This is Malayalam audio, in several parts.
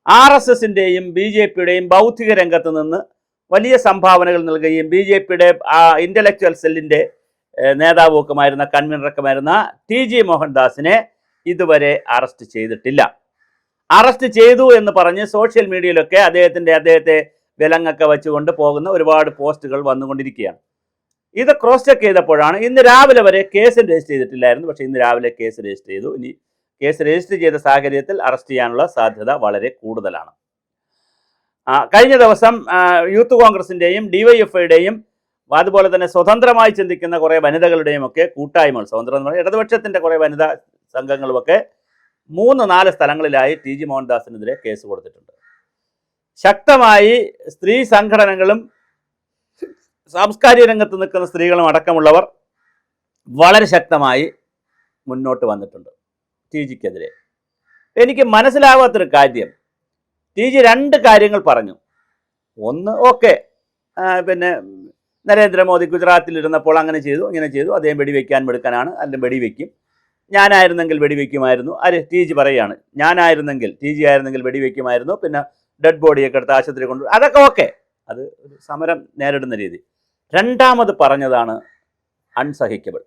RSSന്റെയും BJPയുടെയും ബൗദ്ധിക രംഗത്ത് നിന്ന് വലിയ സംഭാവനകൾ നൽകുകയും BJPയുടെ ഇന്റലക്ച്വൽ സെല്ലിന്റെ നേതാവുമായിരുന്ന കൺവീനറൊക്കെയായിരുന്ന TG മോഹൻദാസിനെ ഇതുവരെ അറസ്റ്റ് ചെയ്തിട്ടില്ല. അറസ്റ്റ് ചെയ്തു എന്ന് പറഞ്ഞ് സോഷ്യൽ മീഡിയയിലൊക്കെ അദ്ദേഹത്തെ വിലങ്ങൊക്കെ വെച്ചുകൊണ്ട് പോകുന്ന ഒരുപാട് പോസ്റ്റുകൾ വന്നുകൊണ്ടിരിക്കുകയാണ്. ഇത് ക്രോസ് ചെക്ക് ചെയ്തപ്പോഴാണ് ഇന്ന് രാവിലെ വരെ കേസ് രജിസ്റ്റർ ചെയ്തിട്ടില്ലായിരുന്നു. പക്ഷേ ഇന്ന് രാവിലെ കേസ് രജിസ്റ്റർ ചെയ്തു. ഇനി കേസ് രജിസ്റ്റർ ചെയ്ത സാഹചര്യത്തിൽ അറസ്റ്റ് ചെയ്യാനുള്ള സാധ്യത വളരെ കൂടുതലാണ്. കഴിഞ്ഞ ദിവസം യൂത്ത് കോൺഗ്രസിൻ്റെയും DYFIയുടെയും അതുപോലെ തന്നെ സ്വതന്ത്രമായി ചിന്തിക്കുന്ന കുറേ വനിതകളുടെയും ഒക്കെ കൂട്ടായ്മകൾ, സ്വതന്ത്രം ഇടതുപക്ഷത്തിൻ്റെ കുറേ വനിതാ സംഘങ്ങളുമൊക്കെ 3-4 സ്ഥലങ്ങളിലായി TG മോഹൻദാസിനെതിരെ കേസ് കൊടുത്തിട്ടുണ്ട്. ശക്തമായി സ്ത്രീ സംഘടനകളും സാംസ്കാരിക രംഗത്ത് നിൽക്കുന്ന സ്ത്രീകളും അടക്കമുള്ളവർ വളരെ ശക്തമായി മുന്നോട്ട് വന്നിട്ടുണ്ട് TGക്കെതിരെ. എനിക്ക് മനസ്സിലാവാത്തൊരു കാര്യം, TG 2 കാര്യങ്ങൾ പറഞ്ഞു. ഒന്ന്, ഓക്കെ, പിന്നെ നരേന്ദ്രമോദി ഗുജറാത്തിലിരുന്നപ്പോൾ അങ്ങനെ ചെയ്തു, ഇങ്ങനെ ചെയ്തു, അദ്ദേഹം വെടിവെക്കാൻ മെടുക്കാനാണ്, അല്ലെങ്കിൽ വെടിവെക്കും, ഞാനായിരുന്നെങ്കിൽ വെടിവെക്കുമായിരുന്നു. TG പറയുകയാണ്, ഞാനായിരുന്നെങ്കിൽ, TG ആയിരുന്നെങ്കിൽ വെടിവെക്കുമായിരുന്നു, പിന്നെ ഡെഡ് ബോഡിയൊക്കെ എടുത്ത് ആശുപത്രി കൊണ്ടു, അതൊക്കെ ഓക്കെ, അത് ഒരു സമരം നേരിടുന്ന രീതി. രണ്ടാമത് പറഞ്ഞതാണ് അൺസഹിക്കബിൾ.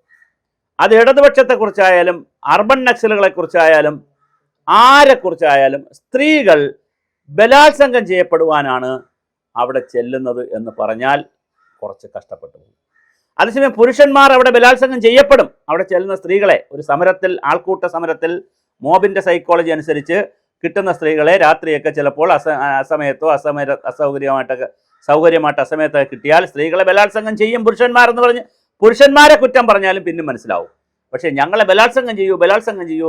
അത് ഇടതുപക്ഷത്തെക്കുറിച്ചായാലും അർബൻ നക്സലുകളെക്കുറിച്ചായാലും ആരെക്കുറിച്ചായാലും സ്ത്രീകൾ ബലാത്സംഗം ചെയ്യപ്പെടുവാനാണ് അവിടെ ചെല്ലുന്നത് എന്ന് പറഞ്ഞാൽ കുറച്ച് കഷ്ടപ്പെട്ടു പോകും. അതേസമയം പുരുഷന്മാർ അവിടെ ബലാത്സംഗം ചെയ്യപ്പെടും. അവിടെ ചെല്ലുന്ന സ്ത്രീകളെ ഒരു സമരത്തിൽ, ആൾക്കൂട്ട സമരത്തിൽ മോബിൻ്റെ സൈക്കോളജി അനുസരിച്ച് കിട്ടുന്ന സ്ത്രീകളെ രാത്രിയൊക്കെ ചിലപ്പോൾ അസമയത്തോ സൗകര്യമായിട്ട് അസമയത്തൊക്കെ കിട്ടിയാൽ സ്ത്രീകളെ ബലാത്സംഗം ചെയ്യും പുരുഷന്മാരെന്ന് പറഞ്ഞ് പുരുഷന്മാരെ കുറ്റം പറഞ്ഞാലും പിന്നെ മനസ്സിലാവും. പക്ഷേ ഞങ്ങളെ ബലാത്സംഗം ചെയ്യൂ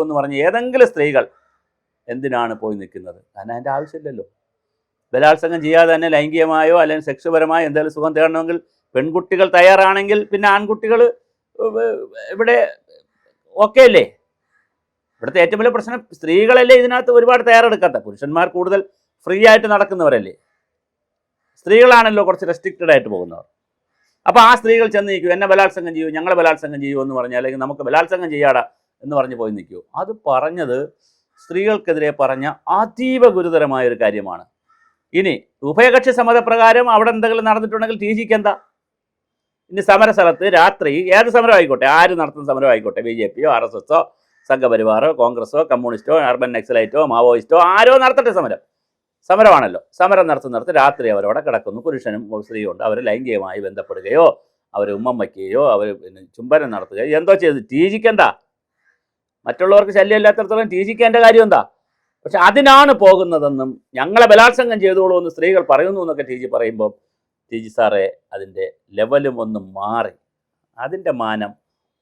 എന്ന് പറഞ്ഞ് ഏതെങ്കിലും സ്ത്രീകൾ എന്തിനാണ് പോയി നിൽക്കുന്നത്? കാരണം അതിൻ്റെ ആവശ്യമില്ലല്ലോ. ബലാത്സംഗം ചെയ്യാതെ തന്നെ ലൈംഗികമായോ അല്ലെങ്കിൽ സെക്സ്പരമായോ എന്തെങ്കിലും സുഖം തേടണമെങ്കിൽ പെൺകുട്ടികൾ തയ്യാറാണെങ്കിൽ പിന്നെ ആൺകുട്ടികൾ ഇവിടെ ഓക്കെ അല്ലേ? ഇവിടുത്തെ ഏറ്റവും വലിയ പ്രശ്നം സ്ത്രീകളല്ലേ ഇതിനകത്ത് ഒരുപാട് തയ്യാറെടുക്കാത്ത. പുരുഷന്മാർ കൂടുതൽ ഫ്രീ ആയിട്ട് നടക്കുന്നവരല്ലേ, സ്ത്രീകളാണല്ലോ കുറച്ച് റെസ്ട്രിക്റ്റഡ് ആയിട്ട് പോകുന്നവർ. അപ്പോൾ ആ സ്ത്രീകൾ ചെന്ന് നിൽക്കൂ, എന്നെ ബലാത്സംഗം ചെയ്യൂ, ഞങ്ങളെ ബലാത്സംഗം ചെയ്യൂ എന്ന് പറഞ്ഞാൽ, അല്ലെങ്കിൽ നമുക്ക് ബലാത്സംഗം ചെയ്യാടാ എന്ന് പറഞ്ഞ് പോയി നിൽക്കൂ. അത് പറഞ്ഞത് സ്ത്രീകൾക്കെതിരെ പറഞ്ഞ അതീവ ഗുരുതരമായൊരു കാര്യമാണ്. ഇനി ഉഭയകക്ഷി സമ്മതപ്രകാരം അവിടെ എന്തെങ്കിലും നടന്നിട്ടുണ്ടെങ്കിൽ TGക്ക് എന്താ? ഇനി സമരസ്ഥലത്ത് രാത്രി ഏത് സമരം ആയിക്കോട്ടെ, ആര് നടത്തുന്ന സമരം ആയിക്കോട്ടെ, BJPയോ RSSോ സംഘപരിവാറോ കോൺഗ്രസോ കമ്മ്യൂണിസ്റ്റോ അർബൻ നക്സലൈറ്റോ മാവോയിസ്റ്റോ ആരോ നടത്തട്ടെ, സമരമാണല്ലോ. സമരം നടത്തുന്നിടത്ത് രാത്രി അവരവിടെ കിടക്കുന്നു, പുരുഷനും സ്ത്രീയും ഉണ്ട്. അവർ ലൈംഗികമായി ബന്ധപ്പെടുകയോ അവർ ഉമ്മം വയ്ക്കുകയോ അവർ പിന്നെ ചുംബനം നടത്തുകയോ എന്തോ ചെയ്ത് TGക്ക് എന്താ? മറ്റുള്ളവർക്ക് ശല്യമില്ലാത്തടത്തോളം TGക്ക് എൻ്റെ കാര്യം എന്താ? പക്ഷെ അതിനാണ് പോകുന്നതെന്നും ഞങ്ങളെ ബലാത്സംഗം ചെയ്തോളൂ എന്ന് സ്ത്രീകൾ പറയുന്നു എന്നൊക്കെ TG പറയുമ്പോൾ, TG സാറേ, അതിൻ്റെ ലെവലും ഒന്നും മാറി. അതിൻ്റെ മാനം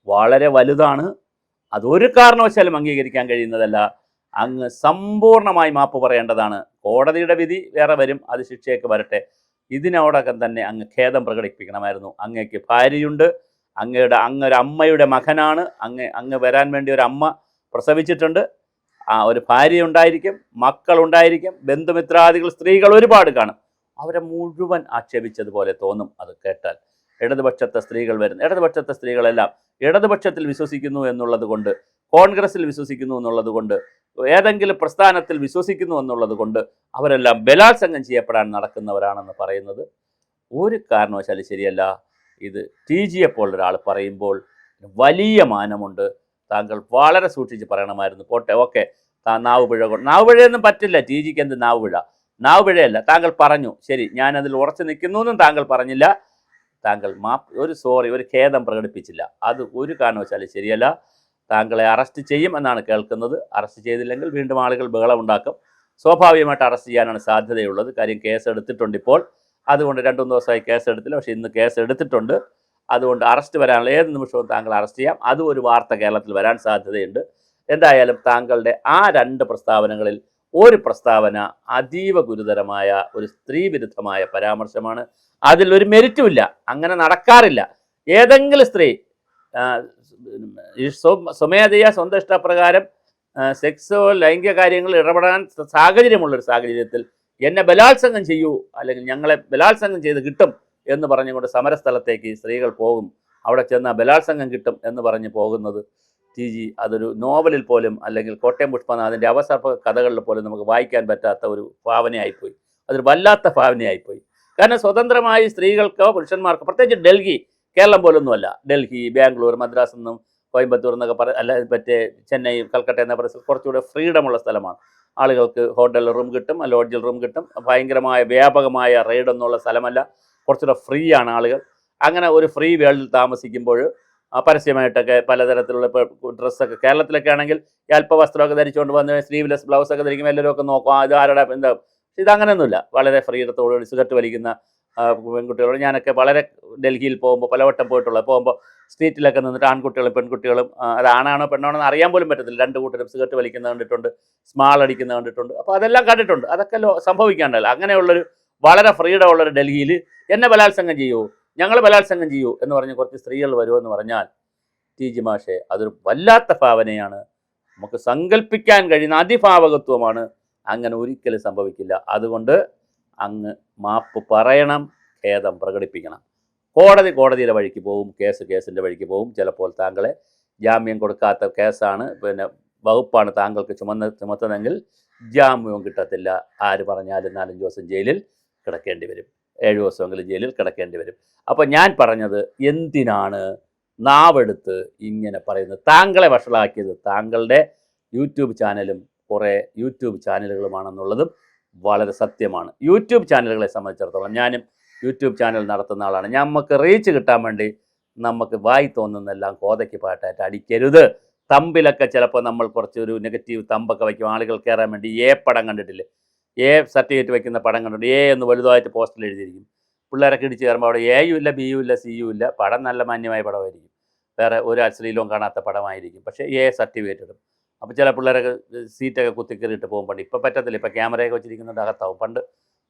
വളരെ വലുതാണ്. അതൊരു കാരണവശാലും അംഗീകരിക്കാൻ കഴിയുന്നതല്ല. അങ്ങ് സമ്പൂർണ്ണമായി മാപ്പ് പറയേണ്ടതാണ്. കോടതിയുടെ വിധി വേറെ വരും, അത് ശിക്ഷയൊക്കെ വരട്ടെ. ഇതിനോടകം തന്നെ അങ്ങ് ഖേദം പ്രകടിപ്പിക്കണമായിരുന്നു. അങ്ങയ്ക്ക് ഭാര്യയുണ്ട്, അങ്ങൊരു അമ്മയുടെ മകനാണ്. അങ്ങ് വരാൻ വേണ്ടി ഒരു അമ്മ പ്രസവിച്ചിട്ടുണ്ട്, ഒരു ഭാര്യ ഉണ്ടായിരിക്കും, മക്കളുണ്ടായിരിക്കും, ബന്ധുമിത്രാദികൾ സ്ത്രീകൾ ഒരുപാട് കാണും. അവരെ മുഴുവൻ ആക്ഷേപിച്ചതുപോലെ തോന്നും അത് കേട്ടാൽ. ഇടതുപക്ഷത്തെ സ്ത്രീകൾ വരുന്നു, ഇടതുപക്ഷത്തെ സ്ത്രീകളെല്ലാം ഇടതുപക്ഷത്തിൽ വിശ്വസിക്കുന്നു എന്നുള്ളത് കൊണ്ട്, കോൺഗ്രസിൽ വിശ്വസിക്കുന്നു എന്നുള്ളത് കൊണ്ട്, ഏതെങ്കിലും പ്രസ്ഥാനത്തിൽ വിശ്വസിക്കുന്നു എന്നുള്ളത് കൊണ്ട് അവരെല്ലാം ബലാത്സംഗം ചെയ്യപ്പെടാൻ നടക്കുന്നവരാണെന്ന് പറയുന്നത് ഒരു കാരണവശാലും ശരിയല്ല. ഇത് TGയെപ്പോലൊരാൾ പറയുമ്പോൾ വലിയ മാനമുണ്ട്. താങ്കൾ വളരെ സൂക്ഷിച്ച് പറയണമായിരുന്നു. പോട്ടെ, ഓക്കെ, നാവുപിഴയൊന്നും പറ്റില്ല. TGക്ക് എന്ത് നാവുപിഴയല്ല. താങ്കൾ പറഞ്ഞു, ശരി, ഞാനതിൽ ഉറച്ചു നിൽക്കുന്നു എന്നും താങ്കൾ പറഞ്ഞില്ല. താങ്കൾ ഒരു ഖേദം പ്രകടിപ്പിച്ചില്ല. അത് ഒരു കാരണവശാലും ശരിയല്ല. താങ്കളെ അറസ്റ്റ് ചെയ്യും എന്നാണ് കേൾക്കുന്നത്. അറസ്റ്റ് ചെയ്തില്ലെങ്കിൽ വീണ്ടും ആളുകൾ ബഹളമുണ്ടാക്കും. സ്വാഭാവികമായിട്ട് അറസ്റ്റ് ചെയ്യാനാണ് സാധ്യതയുള്ളത്. കാര്യം കേസ് എടുത്തിട്ടുണ്ട് ഇപ്പോൾ. അതുകൊണ്ട് 2-3 ദിവസമായി കേസ് എടുത്തില്ല. പക്ഷേ ഇന്ന് കേസ് എടുത്തിട്ടുണ്ട്. അതുകൊണ്ട് അറസ്റ്റ് വരാനുള്ള ഏത് നിമിഷവും താങ്കൾ അറസ്റ്റ് ചെയ്യാം. അതും ഒരു വാർത്ത കേരളത്തിൽ വരാൻ സാധ്യതയുണ്ട്. എന്തായാലും താങ്കളുടെ ആ 2 പ്രസ്താവനകളിൽ ഒരു പ്രസ്താവന അതീവ ഗുരുതരമായ ഒരു സ്ത്രീവിരുദ്ധമായ പരാമർശമാണ്. അതിലൊരു മെരിറ്റുമില്ല, അങ്ങനെ നടക്കാറില്ല. ഏതെങ്കിലും സ്ത്രീ സ്വമേധയാ സ്വന്തം ഇഷ്ടപ്രകാരം സെക്സോ ലൈംഗിക കാര്യങ്ങളിൽ ഇടപെടാൻ സാഹചര്യമുള്ളൊരു സാഹചര്യത്തിൽ എന്നെ ബലാത്സംഗം ചെയ്യൂ, അല്ലെങ്കിൽ ഞങ്ങളെ ബലാത്സംഗം ചെയ്ത് കിട്ടും എന്ന് പറഞ്ഞുകൊണ്ട് സമരസ്ഥലത്തേക്ക് സ്ത്രീകൾ പോകും. അവിടെ ചെന്നാൽ ബലാത്സംഗം കിട്ടും എന്ന് പറഞ്ഞ് പോകുന്നത് TG അതൊരു നോവലിൽ പോലും അല്ലെങ്കിൽ കോട്ടയം പുഷ്പനാഥിൻ്റെ അവസർപ്പ കഥകളിൽ പോലും നമുക്ക് വായിക്കാൻ പറ്റാത്ത ഒരു ഭാവനയായിപ്പോയി. അതൊരു വല്ലാത്ത ഭാവനയായിപ്പോയി. കാരണം സ്വതന്ത്രമായി സ്ത്രീകൾക്കോ പുരുഷന്മാർക്കോ, പ്രത്യേകിച്ച് ഡൽഹി, കേരളം പോലൊന്നുമല്ല, ഡൽഹി, ബാംഗ്ലൂർ, മദ്രാസ് എന്നും കോയമ്പത്തൂർ എന്നൊക്കെ അല്ല മറ്റേ ചെന്നൈ, കൽക്കട്ട എന്ന കുറച്ചുകൂടെ ഫ്രീഡമുള്ള സ്ഥലമാണ്. ആളുകൾക്ക് ഹോട്ടലിൽ റൂം കിട്ടും, ലോഡ്ജിൽ റൂം കിട്ടും. ഭയങ്കരമായ വ്യാപകമായ റെയ്ഡ് എന്നുള്ള സ്ഥലമല്ല, കുറച്ചുകൂടെ ഫ്രീ ആണ് ആളുകൾ. അങ്ങനെ ഒരു ഫ്രീ വേൾഡിൽ താമസിക്കുമ്പോൾ പരസ്യമായിട്ടൊക്കെ പലതരത്തിലുള്ള ഇപ്പോൾ ഡ്രസ്സൊക്കെ കേരളത്തിലൊക്കെ ആണെങ്കിൽ അല്പവസ്ത്രമൊക്കെ ധരിച്ചുകൊണ്ട് വന്ന് സ്ലീവ്ലെസ് ബ്ലൗസൊക്കെ ധരിക്കുമ്പോൾ എല്ലാവരും ഒക്കെ നോക്കും, ഇത് ആരുടെ എന്താ. ഇതങ്ങനെയൊന്നുമില്ല. വളരെ ഫ്രീഡത്തോടുകൂടി സിഗരറ്റ് വലിക്കുന്ന പെൺകുട്ടികളോട് ഞാനൊക്കെ വളരെ ഡൽഹിയിൽ പോകുമ്പോൾ പലവട്ടം പോകുമ്പോൾ സ്ട്രീറ്റിലൊക്കെ നിന്നിട്ട് ആൺകുട്ടികളും പെൺകുട്ടികളും അത് ആണാണോ പെണ്ണാണോ എന്ന് അറിയാൻ പോലും പറ്റത്തില്ല, രണ്ട് കൂട്ടരും സിഗരറ്റ് വലിക്കുന്നത് കണ്ടിട്ടുണ്ട്, സ്മാൾ അടിക്കുന്നത് കണ്ടിട്ടുണ്ട്. അപ്പോൾ അതെല്ലാം കണ്ടിട്ടുണ്ട്. അതൊക്കെ സംഭവിക്കാണ്ടല്ലോ. അങ്ങനെയുള്ളൊരു വളരെ ഫ്രീഡം ഉള്ളൊരു ഡൽഹിയിൽ എന്നെ ബലാത്സംഗം ചെയ്യൂ, ഞങ്ങൾ ബലാത്സംഗം ചെയ്യൂ എന്ന് പറഞ്ഞ് കുറച്ച് സ്ത്രീകൾ വരുമെന്ന് പറഞ്ഞാൽ TG മാഷെ, അതൊരു വല്ലാത്ത ഭാവനയാണ്. നമുക്ക് സങ്കല്പിക്കാൻ കഴിയുന്ന അതിഭാവകത്വമാണ്. അങ്ങനെ ഒരിക്കലും സംഭവിക്കില്ല. അതുകൊണ്ട് അങ്ങ് മാപ്പ് പറയണം, ഖേദം പ്രകടിപ്പിക്കണം. കോടതിയുടെ വഴിക്ക് പോവും, കേസിൻ്റെ വഴിക്ക് പോവും. ചിലപ്പോൾ താങ്കളെ ജാമ്യം കൊടുക്കാത്ത കേസാണ്, വകുപ്പാണ് താങ്കൾക്ക് ചുമത്തുന്നതെങ്കിൽ ജാമ്യവും കിട്ടത്തില്ല. ആര് പറഞ്ഞാലും 4-5 ദിവസം ജയിലിൽ കിടക്കേണ്ടി വരും, 7 ദിവസമെങ്കിലും ജയിലിൽ കിടക്കേണ്ടി വരും. അപ്പോൾ ഞാൻ പറഞ്ഞത്, എന്തിനാണ് നാവെടുത്ത് ഇങ്ങനെ പറയുന്നത്? താങ്കളെ വഷളാക്കിയത് താങ്കളുടെ യൂട്യൂബ് ചാനലും കുറേ യൂട്യൂബ് ചാനലുകളുമാണെന്നുള്ളതും വളരെ സത്യമാണ്. യൂട്യൂബ് ചാനലുകളെ സംബന്ധിച്ചിടത്തോളം, ഞാനും യൂട്യൂബ് ചാനൽ നടത്തുന്ന ആളാണ്. നമുക്ക് റീച്ച് കിട്ടാൻ വേണ്ടി നമുക്ക് വായി തോന്നുന്നെല്ലാം കോതയ്ക്ക് പാട്ടായിട്ട് അടിക്കരുത്. തമ്പിലൊക്കെ ചിലപ്പോൾ നമ്മൾ കുറച്ചൊരു നെഗറ്റീവ് തമ്പൊക്കെ വയ്ക്കും, ആളുകൾ കയറാൻ വേണ്ടി. പടം കണ്ടിട്ടില്ലേ? സർട്ടിഫിക്കറ്റ് വയ്ക്കുന്ന പടം കണ്ടിട്ട് എന്ന് വലുതായിട്ട് പോസ്റ്ററിൽ എഴുതിയിരിക്കും. പിള്ളേരൊക്കെ ഇടിച്ച് കയറുമ്പോൾ അവിടെ Aയും ഇല്ല, Bയും ഇല്ല, Cയും ഇല്ല. പടം നല്ല മാന്യമായ പടമായിരിക്കും, വേറെ ഒരു അശ്ലീലവും കാണാത്ത പടമായിരിക്കും. പക്ഷേ സർട്ടിഫിക്കറ്റ് ഇടും. അപ്പോൾ ചില പിള്ളേരൊക്കെ സീറ്റൊക്കെ കുത്തിക്കയറിയിട്ട് പോകുമ്പോൾ ഇപ്പോൾ പറ്റത്തില്ല, ഇപ്പോൾ ക്യാമറയൊക്കെ വെച്ചിരിക്കുന്നുണ്ട്, അകത്താവും. പണ്ട്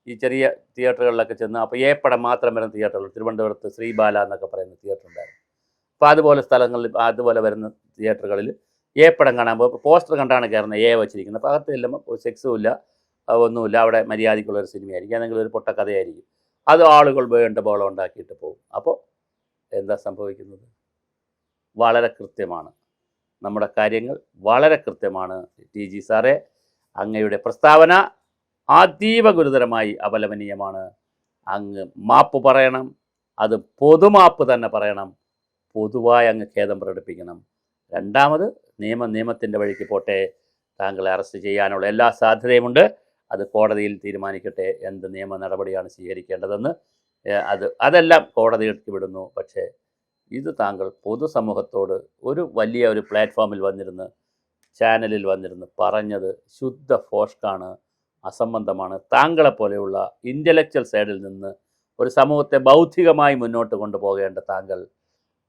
ഈ ചെറിയ തിയേറ്ററുകളിലൊക്കെ ചെന്ന് അപ്പോൾ പടം മാത്രം വരുന്ന തിയേറ്ററുകൾ, തിരുവനന്തപുരത്ത് ശ്രീബാല എന്നൊക്കെ പറയുന്ന തിയേറ്റർ ഉണ്ടായിരുന്നു. അപ്പോൾ അതുപോലെ സ്ഥലങ്ങളിൽ, അതുപോലെ വരുന്ന തിയേറ്ററുകളിൽ പടം കാണാൻ പോകുമ്പോൾ പോസ്റ്റർ കണ്ടാണ് കയറുന്നത്, വെച്ചിരിക്കുന്നത്. അപ്പോൾ അകത്ത് ചെല്ലുമ്പോൾ സെക്സും ഇല്ല, ഒന്നുമില്ല. അവിടെ മര്യാദയ്ക്കുള്ളൊരു സിനിമയായിരിക്കും, അല്ലെങ്കിൽ ഒരു പൊട്ടക്കഥയായിരിക്കും. അത് ആളുകൾ വേണ്ട ബോളം ഉണ്ടാക്കിയിട്ട് പോകും. അപ്പോൾ എന്താ സംഭവിക്കുന്നത്? വളരെ കൃത്യമാണ്, നമ്മുടെ കാര്യങ്ങൾ വളരെ കൃത്യമാണ്. TG സാറേ, അങ്ങയുടെ പ്രസ്താവന അതീവ ഗുരുതരമായി അപലപനീയമാണ്. അങ്ങ് മാപ്പ് പറയണം, അത് പൊതുമാപ്പ് തന്നെ പറയണം. പൊതുവായി അങ്ങ് ഖേദം പ്രകടിപ്പിക്കണം. രണ്ടാമത്, നിയമത്തിൻ്റെ വഴിക്ക് പോട്ടെ. താങ്കളെ അറസ്റ്റ് ചെയ്യാനുള്ള എല്ലാ സാധ്യതയുമുണ്ട്. അത് കോടതിയിൽ തീരുമാനിക്കട്ടെ എന്ത് നിയമ നടപടിയാണ് സ്വീകരിക്കേണ്ടതെന്ന്. അതെല്ലാം കോടതികൾക്ക് വിടുന്നു. പക്ഷേ ഇത് താങ്കൾ പൊതുസമൂഹത്തോട് ഒരു വലിയ പ്ലാറ്റ്ഫോമിൽ വന്നിരുന്ന്, ചാനലിൽ വന്നിരുന്ന് പറഞ്ഞത് ശുദ്ധ ഫോഷ്കാണ്, അസംബന്ധമാണ്. താങ്കളെപ്പോലെയുള്ള ഇൻ്റലക്ച്വൽ സൈഡിൽ നിന്ന് ഒരു സമൂഹത്തെ ബൗദ്ധികമായി മുന്നോട്ട് കൊണ്ടുപോകേണ്ട താങ്കൾ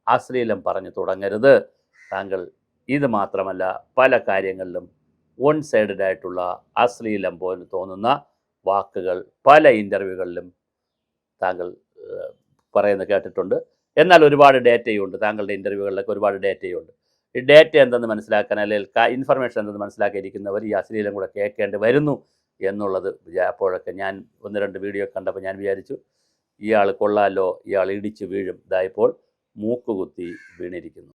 അശ്ലീലം പറഞ്ഞു തുടങ്ങരുത്. താങ്കൾ ഇത് മാത്രമല്ല, പല കാര്യങ്ങളിലും വൺ സൈഡഡ് ആയിട്ടുള്ള അശ്ലീലം പോലെ തോന്നുന്ന വാക്കുകൾ പല ഇൻ്റർവ്യൂകളിലും താങ്കൾ പറയുന്നത് കേട്ടിട്ടുണ്ട്. എന്നാൽ ഒരുപാട് ഡേറ്റയുണ്ട്, താങ്കളുടെ ഇൻ്റർവ്യൂകളിലൊക്കെ ഒരുപാട് ഡേറ്റയുണ്ട്. ഈ ഡേറ്റ എന്തെന്ന് മനസ്സിലാക്കാൻ, അല്ലെങ്കിൽ ഇൻഫർമേഷൻ എന്തെന്ന് മനസ്സിലാക്കിയിരിക്കുന്നവർ ഈ അശ്ലീലം കൂടെ കേൾക്കേണ്ടി വരുന്നു എന്നുള്ളത് അപ്പോഴൊക്കെ ഞാൻ 1-2 വീഡിയോ കണ്ടപ്പോൾ ഞാൻ വിചാരിച്ചു, ഇയാൾ കൊള്ളാലോ, ഇയാൾ ഇടിച്ചു വീഴും. ഇതായപ്പോൾ മൂക്കുകുത്തി വീണിരിക്കുന്നു.